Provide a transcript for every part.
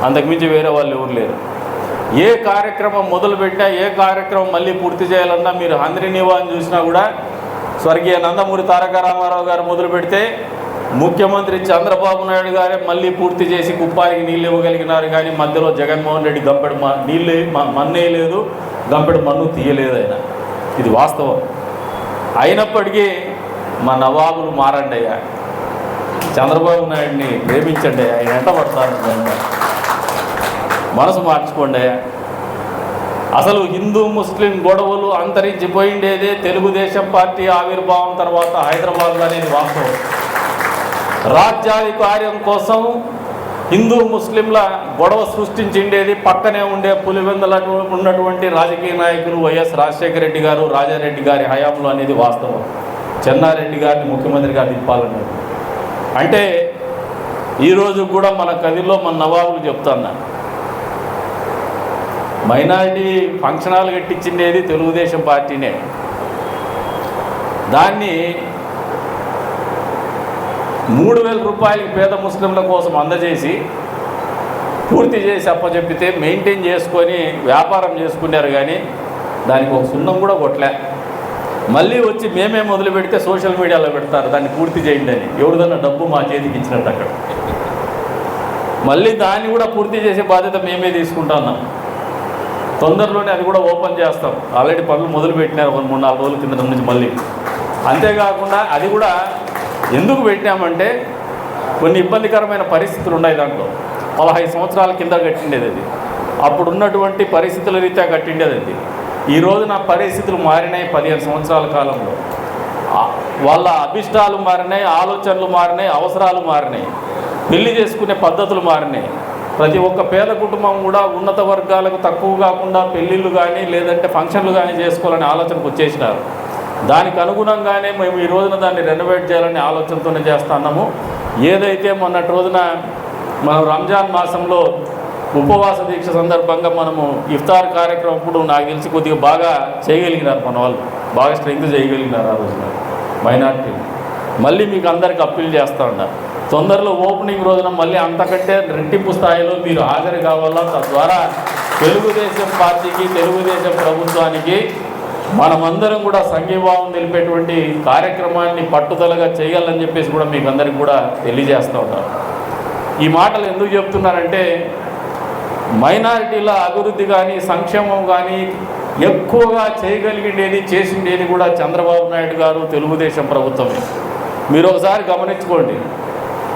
అంతకుమించి వేరే వాళ్ళు ఎవరు లేరు. ఏ కార్యక్రమం మొదలుపెట్టినా, ఏ కార్యక్రమం మళ్ళీ పూర్తి చేయాలన్నా మీరు హంద్రీనివాని చూసినా కూడా స్వర్గీయ నందమూరి తారక రామారావు గారు మొదలు పెడితే ముఖ్యమంత్రి చంద్రబాబు నాయుడు గారే మళ్ళీ పూర్తి చేసి కుప్పానికి నీళ్ళు ఇవ్వగలిగినారు. కానీ మధ్యలో జగన్మోహన్ రెడ్డి గంపెడు నీళ్ళు మన్నే లేదు, గంపెడు మన్ను తీయలేదు ఆయన. ఇది వాస్తవం. అయినప్పటికీ మా నవాబులు మారండి అయ్యా, చంద్రబాబు నాయుడిని ప్రేమించండి, ఆయన ఎంట పడతారు, మనసు మార్చుకోండి అయ్యా. అసలు హిందూ ముస్లిం గొడవలు అంతరించిపోయిండేదే తెలుగుదేశం పార్టీ ఆవిర్భావం తర్వాత హైదరాబాద్లో అనేది వాస్తవం. రాజ్యాధికార్యం కోసం హిందూ ముస్లింల గొడవ సృష్టించిండేది పక్కనే ఉండే పులివెందుల ఉన్నటువంటి రాజకీయ నాయకులు వైఎస్ రాజశేఖర రెడ్డి గారు, రాజారెడ్డి గారి హయాంలో అనేది వాస్తవం. చెన్నారెడ్డి గారిని ముఖ్యమంత్రిగా దింపాలన్నారు. అంటే ఈరోజు కూడా మన కదిలో మన నవాబులు చెప్తున్నా, మైనారిటీ ఫంక్షన్ హాల్ కట్టించిండేది తెలుగుదేశం పార్టీనే. దాన్ని 3,000 రూపాయలకి పేద ముస్లింల కోసం అందజేసి పూర్తి చేసి అప్పచెప్పితే మెయింటైన్ చేసుకొని వ్యాపారం చేసుకున్నారు. కానీ దానికి ఒక సున్నం కూడా కొట్టలే. మళ్ళీ వచ్చి మేమే మొదలు పెడితే సోషల్ మీడియాలో పెడతారు దాన్ని పూర్తి చేయండి అని. ఎవరిదన్నా డబ్బు మా చేతికి ఇచ్చినట్టు అక్కడ. మళ్ళీ దాన్ని కూడా పూర్తి చేసే బాధ్యత మేమే తీసుకుంటున్నాం. తొందరలోనే అది కూడా ఓపెన్ చేస్తాం. ఆల్రెడీ పనులు మొదలు పెట్టినారు 3-4 రోజుల కింద నుంచి మళ్ళీ. అంతేకాకుండా అది కూడా ఎందుకు పెట్టామంటే కొన్ని ఇబ్బందికరమైన పరిస్థితులు ఉన్నాయి. దాంట్లో 15 సంవత్సరాల కింద కట్టిండేది అది. అప్పుడు ఉన్నటువంటి పరిస్థితుల రీత్యా కట్టిండేది అది. ఈ రోజున పరిస్థితులు మారినాయి. 15 సంవత్సరాల కాలంలో వాళ్ళ అభిష్టాలు మారినాయి, ఆలోచనలు మారినాయి, అవసరాలు మారినాయి, పెళ్లి చేసుకునే పద్ధతులు మారినాయి. ప్రతి ఒక్క పేద కుటుంబం కూడా ఉన్నత వర్గాలకు తక్కువ కాకుండా పెళ్ళిళ్ళు కానీ లేదంటే ఫంక్షన్లు కానీ చేసుకోవాలనే ఆలోచనకు వచ్చేసినారు. దానికి అనుగుణంగానే మేము ఈ రోజున దాన్ని రెనోవేట్ చేయాలనే ఆలోచనతోనే చేస్తున్నాము. ఏదైతే మొన్నటి రోజున మనం రంజాన్ మాసంలో ఉపవాస దీక్ష సందర్భంగా మనము ఇఫ్తార్ కార్యక్రమం ఇప్పుడు నాకు తెలిసి కొద్దిగా బాగా చేయగలిగినారు, మన వాళ్ళు బాగా స్ట్రెంగ్త్ చేయగలిగినారు ఆ రోజున మైనార్టీ. మళ్ళీ మీకు అందరికి అప్పీల్ చేస్తూ ఉన్నారు, తొందరలో ఓపెనింగ్ రోజున మళ్ళీ అంతకంటే రెట్టింపు స్థాయిలో మీరు హాజరు కావాలా. తద్వారా తెలుగుదేశం పార్టీకి, తెలుగుదేశం ప్రభుత్వానికి మనమందరం కూడా సంఘీభావం తెలిపేటువంటి కార్యక్రమాన్ని పట్టుదలగా చేయాలని చెప్పేసి కూడా మీకు అందరికి కూడా తెలియజేస్తూ ఉంటారు. ఈ మాటలు ఎందుకు చెప్తున్నారంటే మైనారిటీల అభివృద్ధి కానీ సంక్షేమం కానీ ఎక్కువగా చేయగలిగిండేది, చేసిండేది కూడా చంద్రబాబు నాయుడు గారు, తెలుగుదేశం ప్రభుత్వమే. మీరు ఒకసారి గమనించుకోండి,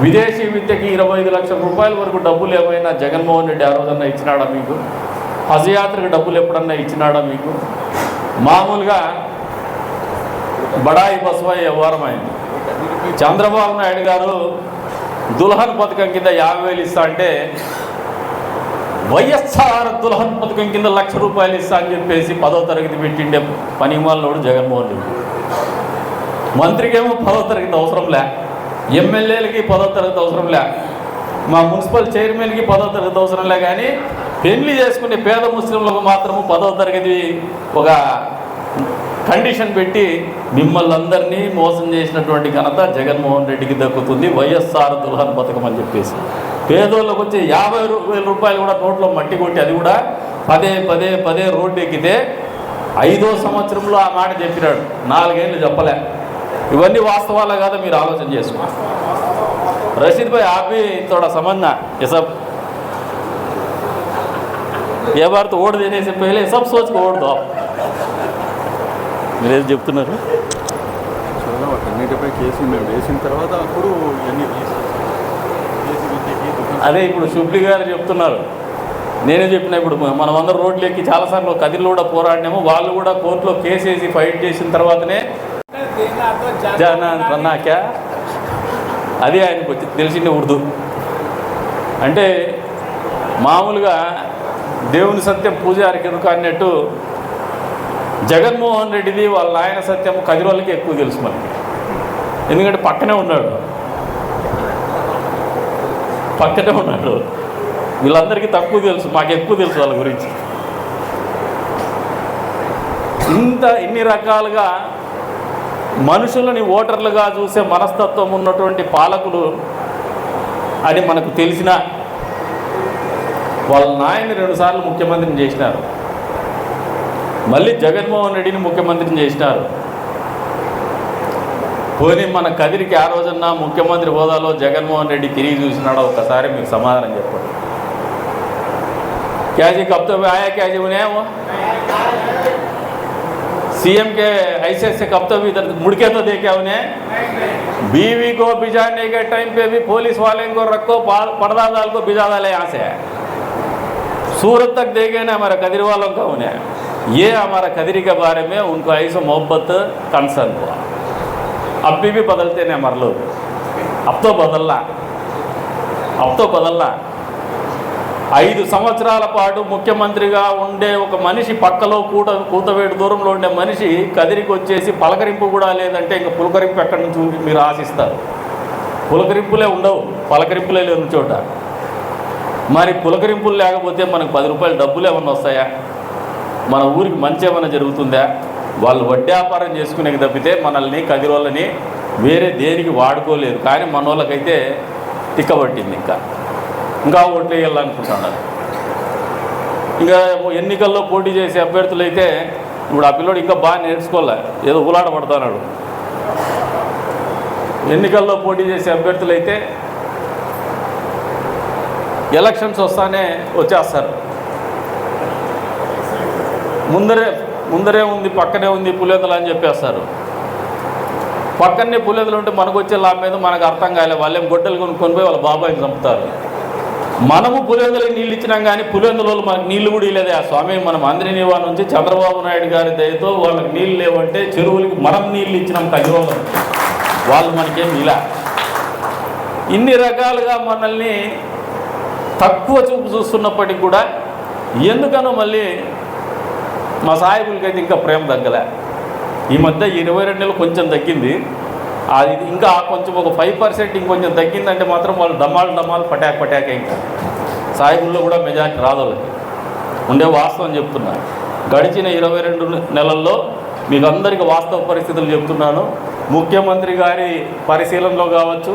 విదేశీ విద్యకి 25 లక్షల రూపాయల వరకు డబ్బులు ఏమైనా జగన్మోహన్ రెడ్డి ఆ రోజన్నా ఇచ్చినాడా మీకు? హజ్ యాత్రకు డబ్బులు ఎప్పుడన్నా ఇచ్చినాడా మీకు? మామూలుగా బడాయి బసవాయి వ్యవహారం అయింది. చంద్రబాబు నాయుడు గారు దుల్హన్ పథకం కింద 50,000 ఇస్తా అంటే వైఎస్ఆర్ దుల్హన్ పథకం కింద 1,00,000 రూపాయలు ఇస్తా అని చెప్పేసి 10వ తరగతి పెట్టిండే పనిమాలనోడు జగన్మోహన్ రెడ్డి. మంత్రికేమో 10వ తరగతి అవసరం లే, ఎమ్మెల్యేలకి 10వ తరగతి అవసరం లే, మా మున్సిపల్ చైర్మన్కి 10వ తరగతి అవసరం లే. కానీ పెళ్లి చేసుకునే పేద ముస్లింలకు మాత్రము 10వ తరగతి ఒక కండిషన్ పెట్టి మిమ్మల్ని అందరినీ మోసం చేసినటువంటి ఘనత జగన్మోహన్ రెడ్డికి దక్కుతుంది. వైఎస్ఆర్ దుల్హన్ పథకం అని చెప్పేసి పేదోళ్ళకు వచ్చి 50,000 రూపాయలు కూడా నోట్లో మట్టి కొట్టి అది కూడా పదే రోడ్డు ఎక్కితే 5వ సంవత్సరంలో ఆ మాట చెప్పినాడు, 4 ఏళ్ళు చెప్పలే. ఇవన్నీ వాస్తవాలే కాదా మీరు ఆలోచన చేసుకో. रशीद भाई आप भी थोड़ा समझना, ये सब ये बार तो वोट देने से पहले सब सोच को वोट दो आप. మీరు చెప్తున్నారు అన్నిటిపై కేసు మేము వేసిన తర్వాత అప్పుడు అదే ఇప్పుడు శుభ్లి గారు చెప్తున్నారు, నేనే చెప్పిన. ఇప్పుడు మనమందరం రోడ్లు ఎక్కి చాలాసార్లు కదిలో కూడా పోరాడినాము. వాళ్ళు కూడా కోర్టులో కేసు వేసి ఫైట్ చేసిన తర్వాతనే జానాక్యా అది ఆయనకు వచ్చి తెలిసిందే ఉర్దూ అంటే. మామూలుగా దేవుని సత్యం పూజారికి ఎరుక అన్నట్టు జగన్మోహన్ రెడ్డిది వాళ్ళ నాయన సత్యం కదిరోళ్ళకి ఎక్కువ తెలుసు మనకి. ఎందుకంటే పక్కనే ఉన్నాడు. వీళ్ళందరికీ తక్కువ తెలుసు, మాకు ఎక్కువ తెలుసు వాళ్ళ గురించి. ఇన్ని రకాలుగా మనుషులని ఓటర్లుగా చూసే మనస్తత్వం ఉన్నటువంటి పాలకులు అని మనకు తెలిసిన వాళ్ళ నాయన్ని 2 సార్లు ముఖ్యమంత్రిని చేసినారు, మళ్ళీ జగన్మోహన్ రెడ్డిని ముఖ్యమంత్రిని చేసినారు. పోనీ మన కదిరికి ఆ రోజున్న ముఖ్యమంత్రి హోదాలో జగన్మోహన్ రెడ్డి తిరిగి చూసినాడో ఒకసారి మీకు సమాధానం చెప్పండి. క్యాజీ కబ్తో ఆయా క్యాజీ ఉన్నాయా सीएम के ऐसे ऐसे कब तो भी इधर मुड़के तो देखे उन्हें बीवी को भिजाने के टाइम पे भी पुलिस वाले को रखो, पर्दा डाल को भिजा डाले यहाँ से सूरत तक देखे ना हमारा कदर वालों का उन्हें। ये हमारा कदरी के बारे में उनको ऐसा मोहब्बत कंसर्न हुआ। अभी भी बदलते हैं हमारे लोग, अब तो बदलना 5 సంవత్సరాల పాటు ముఖ్యమంత్రిగా ఉండే ఒక మనిషి పక్కలో కూతవేడు దూరంలో ఉండే మనిషి కదిరికి వచ్చేసి పలకరింపు కూడా లేదంటే ఇంకా పులకరింపు ఎక్కడి నుంచి మీరు ఆశిస్తారు? పులకరింపులే ఉండవు, పలకరింపులే లేని చోట. మరి పులకరింపులు లేకపోతే మనకు 10 రూపాయలు డబ్బులు ఏమన్నా వస్తాయా? మన ఊరికి మంచి ఏమైనా జరుగుతుందా? వాళ్ళు వడ్డీ వ్యాపారం చేసుకునేకి తప్పితే మనల్ని కదిరోళ్ళని వేరే దేనికి వాడుకోలేదు. కానీ మన వాళ్ళకైతే తిక్కబట్టింది. ఇంకా ఓట్లు వేయాలనుకుంటున్నారు. ఇంకా ఎన్నికల్లో పోటీ చేసే అభ్యర్థులు అయితే ఇప్పుడు ఆ పిల్లోడు ఇంకా బాగా నేర్చుకోలే, ఏదో ఊలాట పడుతున్నాడు. ఎన్నికల్లో పోటీ చేసే అభ్యర్థులు అయితే ఎలక్షన్స్ వస్తానే వచ్చేస్తారు. ముందరే ఉంది, పక్కనే ఉంది పులివెందులు అని చెప్పేస్తారు. పక్కనే పులివెందులు ఉంటే మనకు వచ్చే లాభం మీద మనకు అర్థం కాలే. వాళ్ళేం గొడ్డలు కొనుక్కొని పోయి వాళ్ళ బాబాయిని చంపుతారు. మనము పులివెందులకు నీళ్ళు ఇచ్చినాం కానీ పులివెందుల వాళ్ళు మనకు నీళ్లు కూడా ఇవ్వలేదే. ఆ స్వామి మనం ఆంధ్రనివా నుంచి చంద్రబాబు నాయుడు గారి దయతో వాళ్ళకి నీళ్ళు లేవంటే చెరువులకి మనం నీళ్ళు ఇచ్చినాం కదిరోళ్ళు, వాళ్ళు మనకేం ఇలా. ఇన్ని రకాలుగా మనల్ని తక్కువ చూపు చూస్తున్నప్పటికి కూడా ఎందుకనో మళ్ళీ మా సాయిబులకైతే ఇంకా ప్రేమ తగ్గలే. ఈ మధ్య 22 నెలలు కొంచెం తగ్గింది, అది ఇంకా కొంచెం ఒక 5% ఇంకొంచెం తగ్గిందంటే మాత్రం వాళ్ళు డమాలు పటాక్ ఇంకా సాయిబుల్లో కూడా మెజారిటీ రాదు వాళ్ళకి. ఉండే వాస్తవం చెప్తున్నా. గడిచిన 22 నెలల్లో మీకు అందరికీ వాస్తవ పరిస్థితులు చెప్తున్నాను. ముఖ్యమంత్రి గారి పరిశీలనలో కావచ్చు,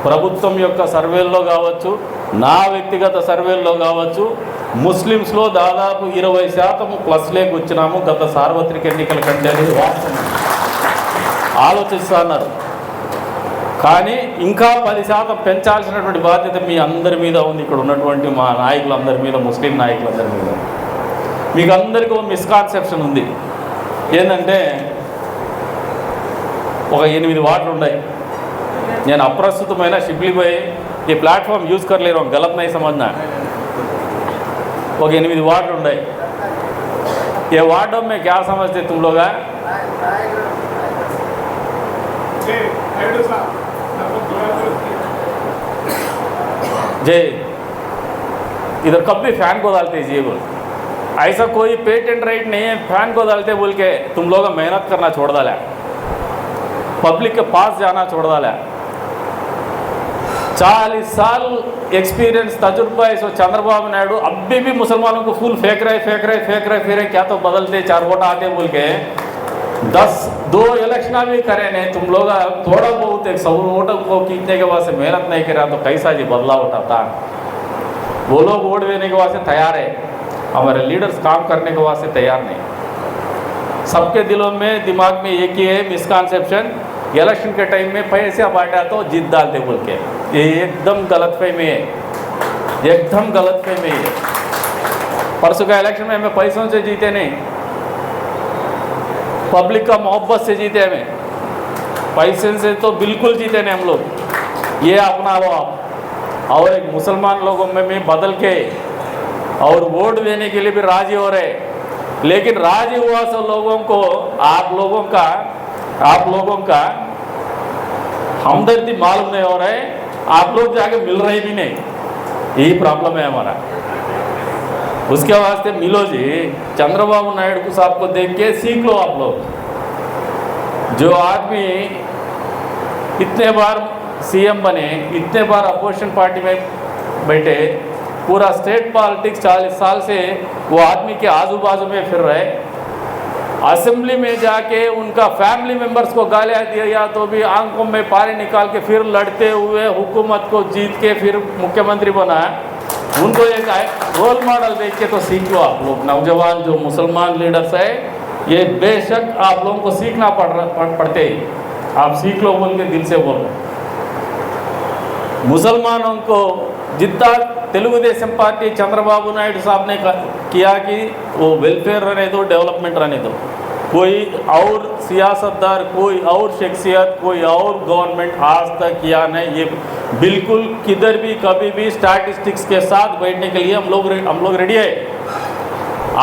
ప్రభుత్వం యొక్క సర్వేల్లో కావచ్చు, నా వ్యక్తిగత సర్వేల్లో కావచ్చు, ముస్లిమ్స్లో దాదాపు 20% ప్లస్లేకి వచ్చినాము గత సార్వత్రిక ఎన్నికల కంటే అనేది వాస్తవం. ఆలోచిస్తున్నారు కానీ ఇంకా 10% పెంచాల్సినటువంటి బాధ్యత మీ అందరి మీద ఉంది. ఇక్కడ ఉన్నటువంటి మా నాయకులందరి మీద, ముస్లిం నాయకులందరి మీద. మీకు అందరికీ ఒక మిస్కాన్సెప్షన్ ఉంది. ఏంటంటే ఒక 8 వార్డులు ఉన్నాయి. నేను అప్రస్తుతమైన शिबली भाई ये प्लेटफॉर्म यूज़ कर ले रहा हूँ, गलत नहीं समझना. ఒక 8 वार्ड ఉన్నాయి. ये वार्डों में क्या समझते तुम लोग? जय इधर कब भी फैन को डालते जी बोल, ऐसा कोई पेटेंट राइट नहीं है फैन को डालते बोल के तुम लोग मेहनत करना छोड़ डाला, पब्लिक के पास जाना छोड़ डाला. 40 साल एक्सपीरियंस तजुर्बा है. सो चंद्रबाबू नायडू अभी भी मुसलमानों को फुल फेंक रहे फिर क्या तो बदलते 4 वोट आते बोल के 2 इलेक्शन भी करे नहीं. तुम लोग थोड़ा बहुत 100 वोटों को खींचने के वास्ते मेहनत नहीं करा तो कैसा जी बदलाव उठाता? वो लोग वोट देने के वास्ते तैयार है, हमारे लीडर्स काम करने के वास्ते तैयार नहीं. सबके दिलों में दिमाग में एक ही है मिसकॉन्सेप्शन, इलेक्शन के टाइम में पैसा बांटा तो जीत डालते बोल के. ये एकदम गलतफहमी है, एकदम गलतफहमी है. परसों का इलेक्शन में हमें पैसों से जीते नहीं, पब्लिक का मोहब्बत से जीते. हमें पैसे से तो बिल्कुल जीते नहीं हम लोग. ये अपना लो आप. और एक मुसलमान लोगों में भी बदल के और वोट देने के लिए भी राजी हो रहे, लेकिन राजी हुआ सब लोगों को आप लोगों का हमदर्दी मालूम नहीं हो रहे, आप लोग जाके मिल रहे भी नहीं. यही प्रॉब्लम है हमारा. उसके वास्ते मिलो जी. चंद्रबाबू नायडू साहब को देख के सीख लो आप लोग. जो आदमी इतने बार सीएम बने, इतने बार अपोजिशन पार्टी में बैठे, पूरा स्टेट पॉलिटिक्स 40 साल से वो आदमी के आजू बाजू में फिर रहे, असेंबली में जाके उनका फैमिली मेंबर्स को गालियाँ दिया तो भी आंखों में पानी निकाल के फिर लड़ते हुए हुकूमत को जीत के फिर मुख्यमंत्री बना. उनको एक रोल मॉडल देख के तो सीखो आप लोग। नौजवान जो मुसलमान लीडर्स है, ये बेशक आप लोगों को सीखना पड़ते ही, आप सीख लो बोल के दिल से बोलो। मुसलमानों को जितना तेलुगुदेशम पार्टी चंद्रबाबू नायडू साहब ने किया कि वो वेलफेयर रहने दो, डेवलपमेंट रहने दो, कोई और सियासतदार, कोई और शख्सियत, कोई और गवर्नमेंट आज तक किया नहीं। ये बिल्कुल किधर भी कभी भी स्टैटिस्टिक्स के साथ बैठने के लिए हम लोग रेडी है।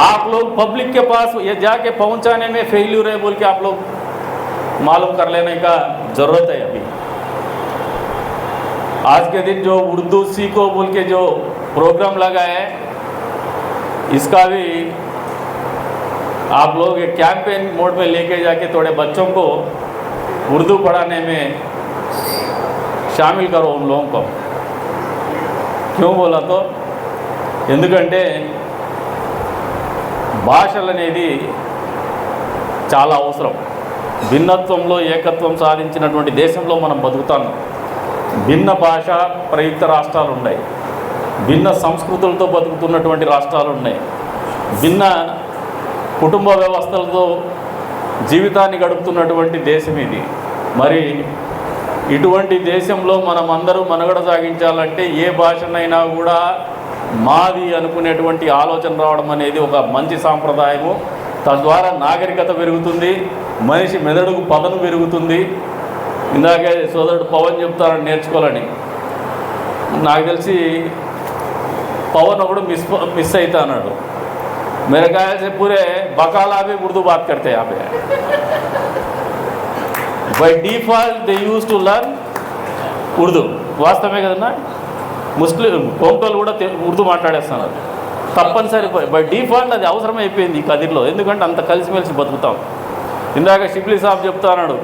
आप लोग पब्लिक के पास ये जाके पहुंचाने में फेल्यूर है बोल के आप लोग मालूम कर लेने का ज़रूरत है। अभी आज के दिन जो उर्दू सीखो बोल के जो प्रोग्राम लगा है, इसका भी आप लोग एक कैंपेन मोड में लेके जाके थोड़े बच्चों को उर्दू पढ़ाने में शामिल करो उन लोगों को। क्यों बोला तो ఎందుకంటే భాషలు అనేది చాలా అవసరం। భిన్నత్వంలో ఏకత్వం సాధించినటువంటి దేశంలో మనం బతుకుతాం। భిన్న భాష ప్రయుక్త రాష్ట్రాలు ఉన్నాయి, భిన్న సంస్కృతులతో బతుకుతున్నటువంటి రాష్ట్రాలు ఉన్నాయి, భిన్న కుటుంబ వ్యవస్థలతో జీవితాన్ని గడుపుతున్నటువంటి దేశం ఇది। మరి ఇటువంటి దేశంలో మనం అందరూ మనుగడ సాగించాలంటే ఏ భాషనైనా కూడా మాది అనుకునేటువంటి ఆలోచన రావడం అనేది ఒక మంచి సాంప్రదాయము। తద్వారా నాగరికత పెరుగుతుంది, మనిషి మెదడుకు పదను పెరుగుతుంది। ఇందాకే సోదరుడు పవన్ చెప్తారని నేర్చుకోవాలని, నాకు తెలిసి పవన్ ఒకడు మిస్ అవుతా అన్నాడు। मेरे ख्याल से पूरे बकाला भी उर्दू बात करते हैं यहाँ पे। By default they use to learn Urdu. వాస్తవమే కదన్నా, ముస్లిం కొంకలు కూడా ఉర్దూ మాట్లాడేస్తున్నారు తప్పనిసరి। బై డిఫాల్ట్ అది అవసరం అయిపోయింది ఈ కదిర్లో, ఎందుకంటే అంత కలిసిమెలిసి బతుకుతాం। ఇందాక షిబ్లీ సాబ్ చెప్తాన్నాడు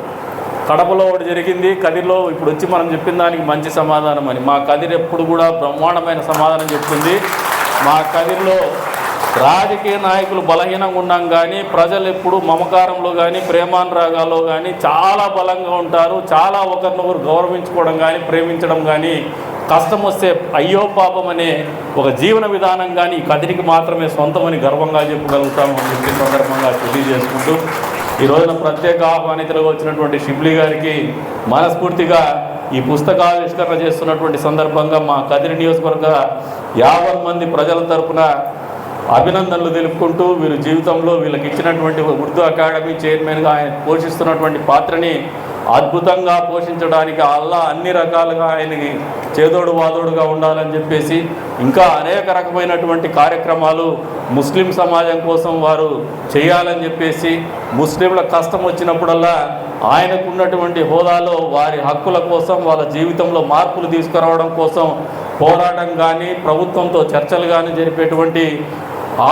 కడపలో ఒకటి జరిగింది, కదిర్లో ఇప్పుడు వచ్చి మనం చెప్పిన దానికి మంచి సమాధానం అని। మా కదిర్ ఎప్పుడు కూడా బ్రహ్మాండమైన సమాధానం చెప్తుంది। మా కదిర్లో రాజకీయ నాయకులు బలహీనంగా ఉన్నాం కానీ ప్రజలు ఎప్పుడు మమకారంలో కానీ ప్రేమానురాగాల్లో కానీ చాలా బలంగా ఉంటారు। చాలా ఒకరినొకరు గౌరవించుకోవడం కానీ ప్రేమించడం కానీ, కష్టం వస్తే అయ్యో పాపం అనే ఒక జీవన విధానం కానీ ఈ కదిరికి మాత్రమే సొంతమని గర్వంగా చెప్పగలుగుతాము అని చెప్పి సందర్భంగా తెలియజేసుకుంటూ, ఈ రోజున ప్రత్యేక ఆహ్వానితులుగా వచ్చినటువంటి షిబ్లీ గారికి మనస్ఫూర్తిగా ఈ పుస్తకావిష్కరణ చేస్తున్నటువంటి సందర్భంగా మా కదిరి నియోజకవర్గ 50 మంది ప్రజల తరపున అభినందనలు తెలుపుకుంటూ, వీరు జీవితంలో వీళ్ళకి ఇచ్చినటువంటి ఉర్దూ అకాడమీ చైర్మన్గా ఆయన పోషిస్తున్నటువంటి పాత్రని అద్భుతంగా పోషించడానికి అల్లా అన్ని రకాలుగా ఆయనకి చేదోడు వాదోడుగా ఉండాలని చెప్పేసి, ఇంకా అనేక రకమైనటువంటి కార్యక్రమాలు ముస్లిం సమాజం కోసం వారు చేయాలని చెప్పేసి, ముస్లింల కష్టం వచ్చినప్పుడల్లా ఆయనకు ఉన్నటువంటి హోదాలో వారి హక్కుల కోసం, వాళ్ళ జీవితంలో మార్పులు తీసుకురావడం కోసం పోరాటం కానీ, ప్రభుత్వంతో చర్చలు కానీ జరిపేటువంటి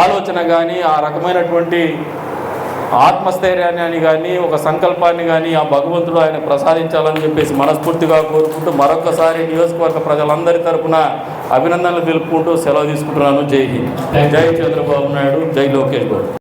ఆలోచన కానీ, ఆ రకమైనటువంటి ఆత్మస్థైర్యాన్ని కానీ ఒక సంకల్పాన్ని కానీ ఆ భగవంతుడు ఆయన ప్రసాదించాలని చెప్పేసి మనస్ఫూర్తిగా కోరుకుంటూ, మరొకసారి నియోజకవర్గ ప్రజలందరి తరపున అభినందనలు తెలుపుకుంటూ సెలవు తీసుకుంటున్నాను। జై హింద్, జై చంద్రబాబు నాయుడు, జై లోకేష్ బాబు।